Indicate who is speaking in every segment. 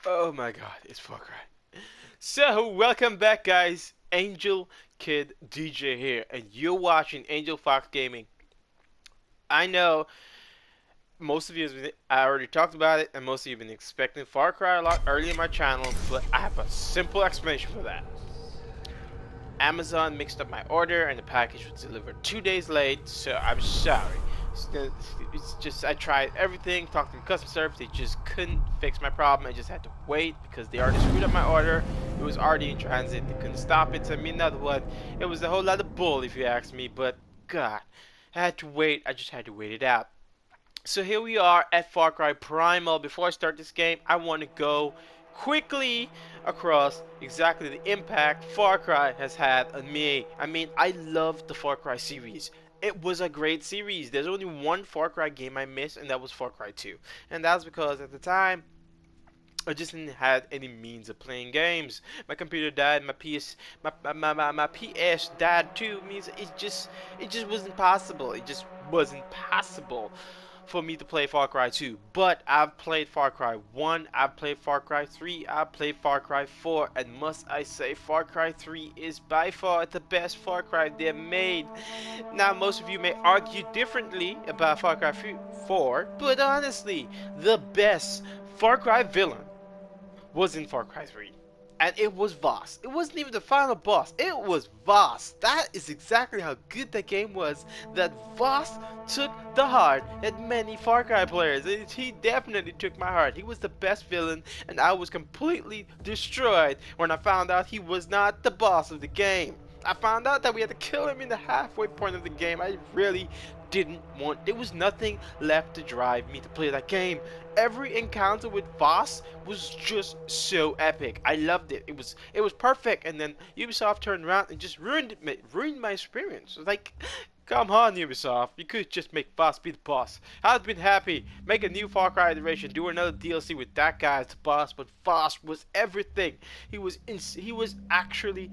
Speaker 1: Oh my god, it's Far Cry. So, welcome back, guys. Angel Kid DJ here, and you're watching Angel Fox Gaming. I know most of you, I already talked about it, and most of you have been expecting Far Cry a lot early in my channel, but I have a simple explanation for that. Amazon mixed up my order, and the package was delivered 2 days late, so I'm sorry. It's just I tried everything, talked to the customer service, they just couldn't fix my problem. I just had to wait because they already screwed up my order. It was already in transit. They couldn't stop it. So I mean, another one. It was a whole lot of bull, if you ask me. But God, I had to wait. I just had to wait it out. So here we are at Far Cry Primal. Before I start this game, I want to go quickly across exactly the impact Far Cry has had on me. I mean, I love the Far Cry series. It was a great series. There's only one Far Cry game I missed, and that was Far Cry 2. And that's because at the time, I just didn't have any means of playing games. My computer died. My PS died too. Means it just wasn't possible. It just wasn't possible for me to play Far Cry 2. But I've played Far Cry 1, I've played Far Cry 3, I've played Far Cry 4, and must I say Far Cry 3 is by far the best Far Cry they've made. Now most of you may argue differently about Far Cry 4, but honestly, the best Far Cry villain was in Far Cry 3. And it was Voss. It wasn't even the final boss. It was Voss. That is exactly how good that game was. That Voss took the heart at many Far Cry players. He definitely took my heart. He was the best villain, and I was completely destroyed when I found out he was not the boss of the game. I found out that we had to kill him in the halfway point of the game. I really didn't want. There was nothing left to drive me to play that game. Every encounter with Voss was just so epic. I loved it. It was perfect. And then Ubisoft turned around and just ruined my experience. Like, come on, Ubisoft. You could just make Voss be the boss. I'd been happy. Make a new Far Cry iteration. Do another DLC with that guy as the boss. But Voss was everything. He was actually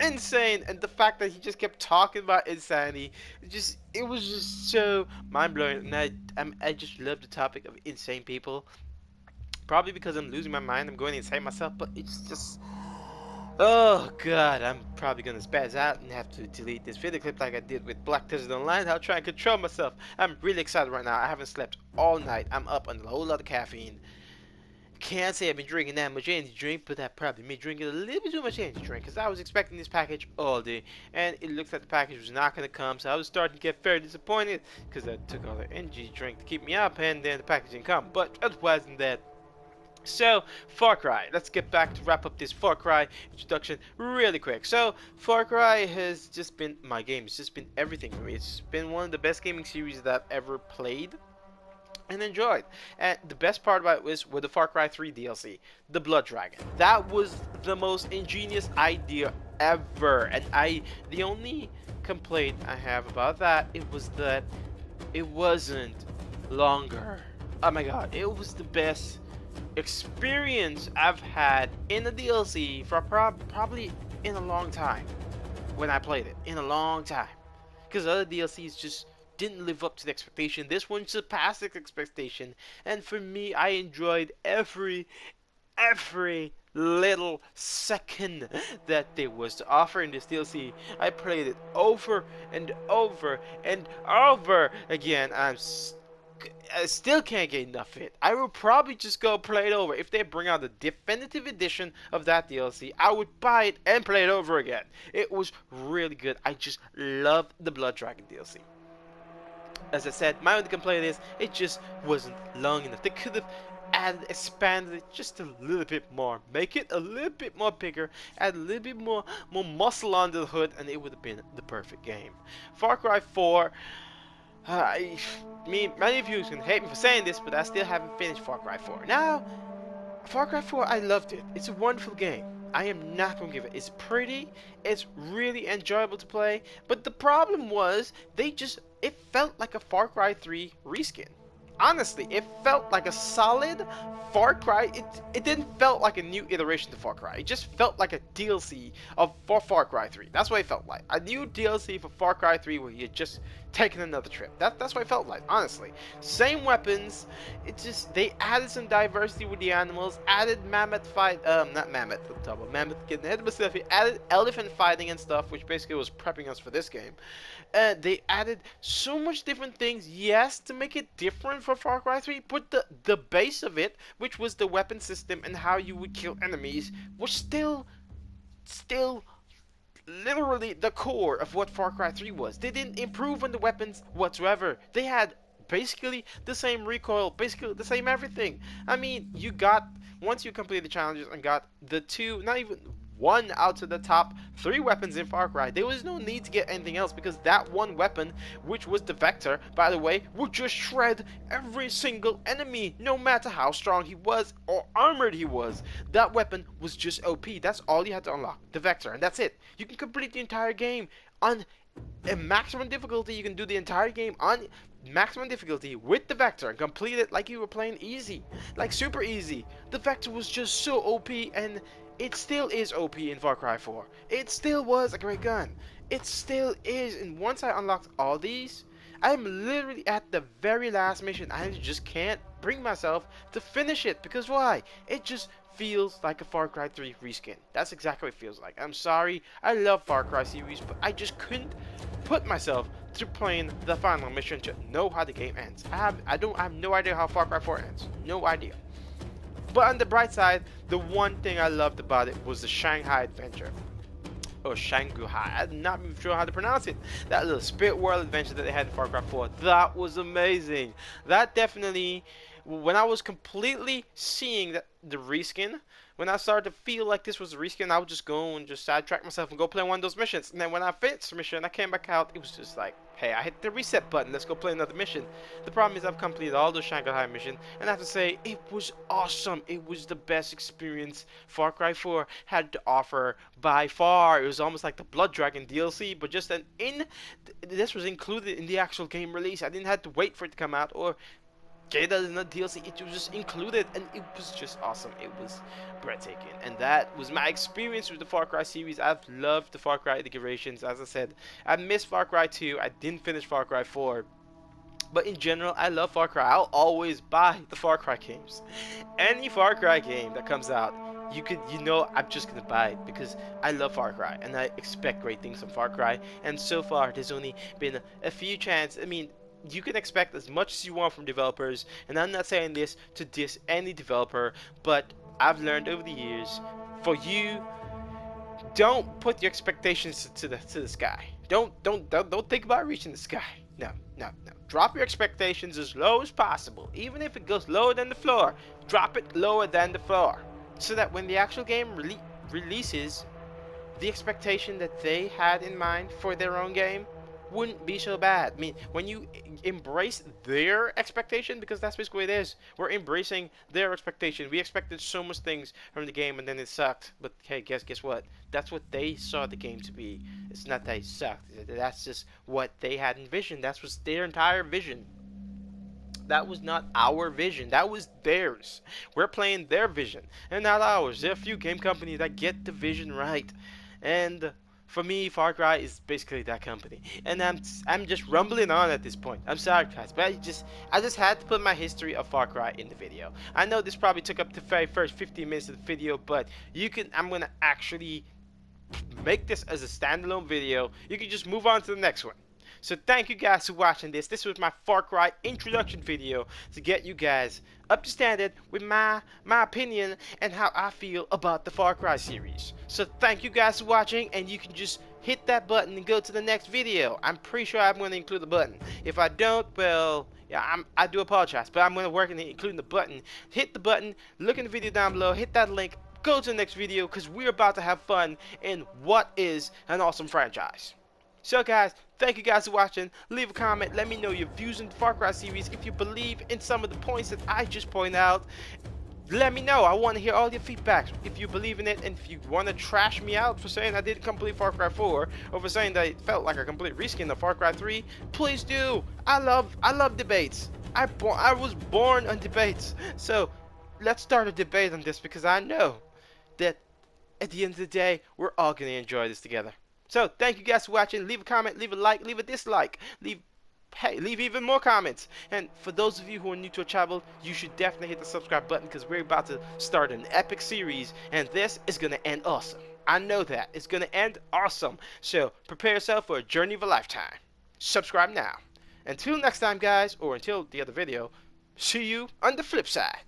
Speaker 1: insane, and the fact that he just kept talking about insanity, it was just so mind-blowing. And I just love the topic of insane people, probably because I'm losing my mind, I'm going insane myself, but it's just, oh god, I'm probably gonna spaz out and have to delete this video clip like I did with Black Desert Online. I'll try and control myself. I'm really excited right now. I haven't slept all night. I'm up on a whole lot of caffeine. Can't say I've been drinking that much energy drink, but that probably me drinking a little bit too much energy drink, because I was expecting this package all day, and it looks like the package was not going to come, so I was starting to get very disappointed, because I took all the energy drink to keep me up, and then the package didn't come, but otherwise than that. So, Far Cry. Let's get back to wrap up this Far Cry introduction really quick. So, Far Cry has just been my game. It's just been everything for me. It's been one of the best gaming series that I've ever played and enjoyed. And the best part about it was with the Far Cry 3 DLC, the Blood Dragon. That was the most ingenious idea ever. And the only complaint I have about that, it was that it wasn't longer. Oh my god, it was the best experience I've had in a DLC for probably in a long time. When I played it, in a long time. Because other DLCs just didn't live up to the expectation. This one surpassed the expectation, and for me, I enjoyed every little second that there was to offer in this DLC. I played it over and over and over again. I still can't get enough of it. I will probably just go play it over. If they bring out the definitive edition of that DLC, I would buy it and play it over again. It was really good. I just love the Blood Dragon DLC. As I said, my only complaint is it just wasn't long enough. They could have expanded it just a little bit more, make it a little bit more bigger, add a little bit more muscle under the hood, and it would have been the perfect game. Far Cry 4. Many of you can hate me for saying this, but I still haven't finished Far Cry 4. Now, Far Cry 4, I loved it. It's a wonderful game. I am not going to give it. It's pretty. It's really enjoyable to play. But the problem was, it felt like a Far Cry 3 reskin. honestly, it felt like a solid Far Cry. It didn't felt like a new iteration to Far Cry. It just felt like a DLC for Far Cry 3. That's what it felt like. A new DLC for Far Cry 3 where you're just taking another trip. That's what it felt like, honestly. Same weapons. It just, they added some diversity with the animals, added mammoth fight, not mammoth, I'm talking about mammoth getting ahead of myself. It added elephant fighting and stuff, which basically was prepping us for this game. They added so much different things, yes, to make it different for Far Cry 3, but the base of it, which was the weapon system and how you would kill enemies, was still literally the core of what Far Cry 3 was. They didn't improve on the weapons whatsoever. They had basically the same recoil, basically the same everything. I mean, you got, once you complete the challenges and got the two, not even one out of the top 3 weapons in Far Cry, there was no need to get anything else, because that one weapon, which was the Vector, by the way, would just shred every single enemy, no matter how strong he was or armored he was. That weapon was just OP. That's all you had to unlock, the Vector, and that's it. You can complete the entire game on a maximum difficulty. You can do the entire game on maximum difficulty with the Vector and complete it like you were playing easy, like super easy. The Vector was just so OP, and it still is OP in Far Cry 4. It still was a great gun. It still is. And once I unlocked all these, I'm literally at the very last mission. I just can't bring myself to finish it. Because why? It just feels like a Far Cry 3 reskin. That's exactly what it feels like. I'm sorry. I love Far Cry series, but I just couldn't put myself to playing the final mission to know how the game ends. I have no idea how Far Cry 4 ends. No idea. But on the bright side, the one thing I loved about it was the Shanghai adventure. Or Shanghai, I'm not even sure how to pronounce it. That little spirit world adventure that they had in Far Cry 4, that was amazing. That definitely, when I was completely seeing that the reskin, when I started to feel like this was a reskin, I would just go and just sidetrack myself and go play one of those missions. And then when I finished the mission, I came back out, it was just like, hey, I hit the reset button, let's go play another mission. The problem is I've completed all those Shanghai missions, and I have to say, it was awesome. It was the best experience Far Cry 4 had to offer by far. It was almost like the Blood Dragon DLC, but just this was included in the actual game release. I didn't have to wait for it to come out or get it in the DLC. It was just included, and it was just awesome. It was breathtaking, and that was my experience with the Far Cry series. I've loved the Far Cry iterations. As I said, I missed Far Cry 2. I didn't finish Far Cry 4. But in general, I love Far Cry. I'll always buy the Far Cry games. Any Far Cry game that comes out, you know I'm just gonna buy it because I love Far Cry and I expect great things from Far Cry. And so far, there's only been a few chances. I mean, you can expect as much as you want from developers, and I'm not saying this to diss any developer, but I've learned over the years, for you, don't put your expectations to the sky. Don't think about reaching the sky. No. Drop your expectations as low as possible. Even if it goes lower than the floor, drop it lower than the floor, so that when the actual game releases, the expectation that they had in mind for their own game wouldn't be so bad. I mean, when you embrace their expectation, because that's basically what it is. We're embracing their expectation. We expected so much things from the game, and then it sucked. But hey, guess what? That's what they saw the game to be. It's not that it sucked. That's just what they had envisioned. That was their entire vision. That was not our vision. That was theirs. We're playing their vision, and not ours. There are a few game companies that get the vision right, and for me, Far Cry is basically that company, and I'm just rumbling on at this point. I'm sorry, guys, but I just had to put my history of Far Cry in the video. I know this probably took up the very first 15 minutes of the video, but I'm gonna actually make this as a standalone video. You can just move on to the next one. So thank you guys for watching this. This was my Far Cry introduction video to get you guys up to standard with my opinion and how I feel about the Far Cry series. So thank you guys for watching, and you can just hit that button and go to the next video. I'm pretty sure I'm going to include the button. If I don't, well, yeah, I do apologize, but I'm going to work on including the button. Hit the button, look in the video down below, hit that link, go to the next video, because we're about to have fun in what is an awesome franchise. So guys, thank you guys for watching. Leave a comment, let me know your views on the Far Cry series. If you believe in some of the points that I just pointed out, let me know. I want to hear all your feedback. If you believe in it, and if you want to trash me out for saying I didn't complete Far Cry 4, or for saying that it felt like a complete reskin of Far Cry 3, please do. I love debates. I was born on debates. So let's start a debate on this because I know that at the end of the day, we're all gonna enjoy this together. So thank you guys for watching. Leave a comment, leave a like, leave a dislike, leave even more comments. And for those of you who are new to our channel, you should definitely hit the subscribe button because we're about to start an epic series, and this is gonna end awesome. I know that it's gonna end awesome. So prepare yourself for a journey of a lifetime. Subscribe now. Until next time, guys, or until the other video, see you on the flip side.